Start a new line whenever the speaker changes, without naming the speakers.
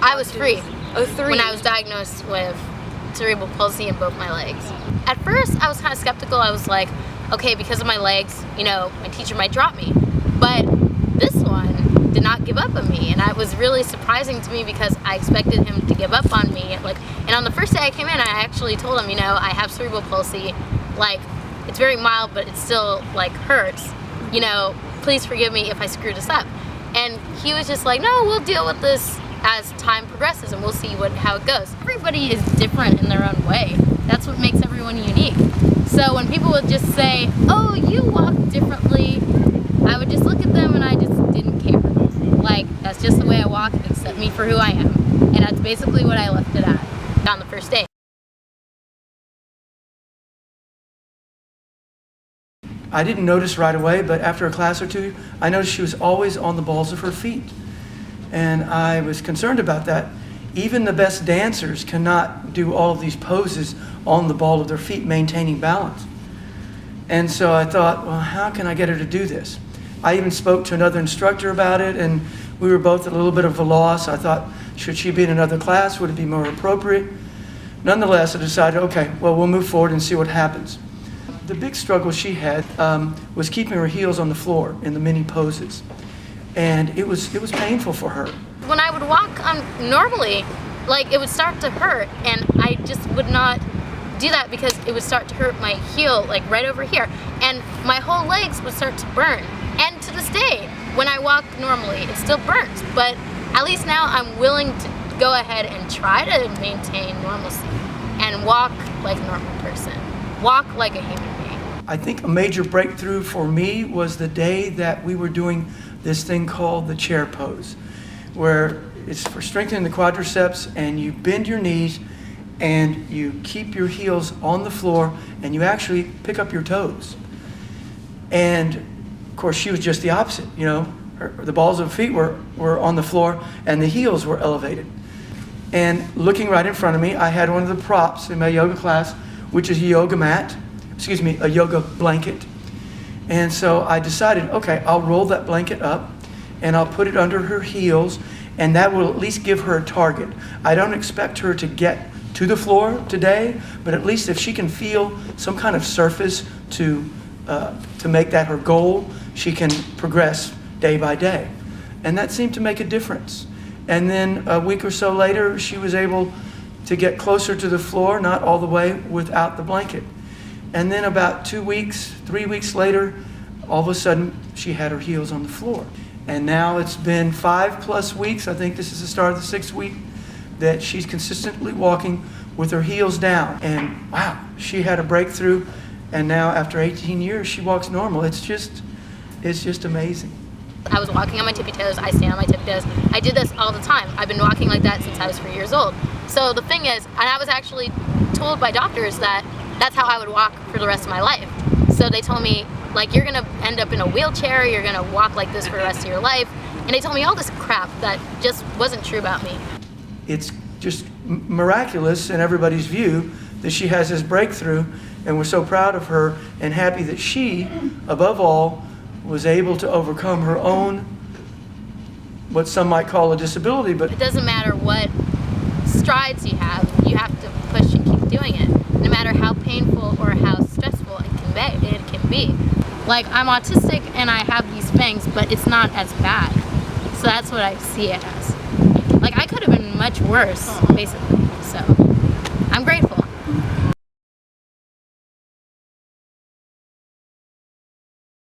I was free.
Oh, 3.
When I was diagnosed with cerebral palsy in both my legs. At first, I was kind of skeptical. I was like, okay, because of my legs, you know, my teacher might drop me. But this one did not give up on me, and it was really surprising to me because I expected him to give up on me. And on the first day I came in, I actually told him, you know, I have cerebral palsy. Like, it's very mild, but it still like hurts. You know, please forgive me if I screw this up. And he was just like, no, we'll deal with this as time progresses, and we'll see how it goes. Everybody is different in their own way. That's what makes everyone unique. So when people would just say, oh, you walk differently, I would just look at them and I just didn't care. Like, that's just the way I walk, accept me for who I am. And that's basically what I left it at on the first day.
I didn't notice right away, but after a class or two, I noticed she was always on the balls of her feet. And I was concerned about that. Even the best dancers cannot do all of these poses on the ball of their feet, maintaining balance. And so I thought, well, how can I get her to do this? I even spoke to another instructor about it, and we were both at a little bit of a loss. I thought, should she be in another class? Would it be more appropriate? Nonetheless, I decided, okay, well, we'll move forward and see what happens. The big struggle she had was keeping her heels on the floor in the mini poses. And it was painful for her.
When I would walk normally, like, it would start to hurt, and I just would not do that because it would start to hurt my heel, like right over here, and my whole legs would start to burn. And to this day, when I walk normally, it still burns, but at least now I'm willing to go ahead and try to maintain normalcy and walk like a normal person, walk like a human being.
I think a major breakthrough for me was the day that we were doing this thing called the chair pose, where it's for strengthening the quadriceps, and you bend your knees and you keep your heels on the floor and you actually pick up your toes. And of course she was just the opposite, you know, the balls of her feet were on the floor and the heels were elevated. And looking right in front of me, I had one of the props in my yoga class, which is a yoga mat, a yoga blanket. And so I decided, okay, I'll roll that blanket up and I'll put it under her heels, and that will at least give her a target. I don't expect her to get to the floor today, but at least if she can feel some kind of surface to make that her goal, she can progress day by day. And that seemed to make a difference. And then a week or so later, she was able to get closer to the floor, not all the way without the blanket. And then about 2 weeks, 3 weeks later, all of a sudden, she had her heels on the floor. And now it's been 5+ weeks, I think this is the start of the 6th week, that she's consistently walking with her heels down. And wow, she had a breakthrough, and now after 18 years, she walks normal. It's just amazing.
I was walking on my tippy toes, I stand on my tippy toes. I did this all the time. I've been walking like that since I was 3 years old. So the thing is, and I was actually told by doctors that that's how I would walk for the rest of my life. So they told me, like, you're gonna end up in a wheelchair, you're gonna walk like this for the rest of your life. And they told me all this crap that just wasn't true about me.
It's just miraculous in everybody's view that she has this breakthrough, and we're so proud of her and happy that she, above all, was able to overcome her own, what some might call a disability. But
it doesn't matter what strides you have to push and keep doing it, no matter how painful or how stressful it can be. Like, I'm autistic and I have these things, but it's not as bad. So that's what I see it as. Like, I could have been much worse, basically. So I'm grateful.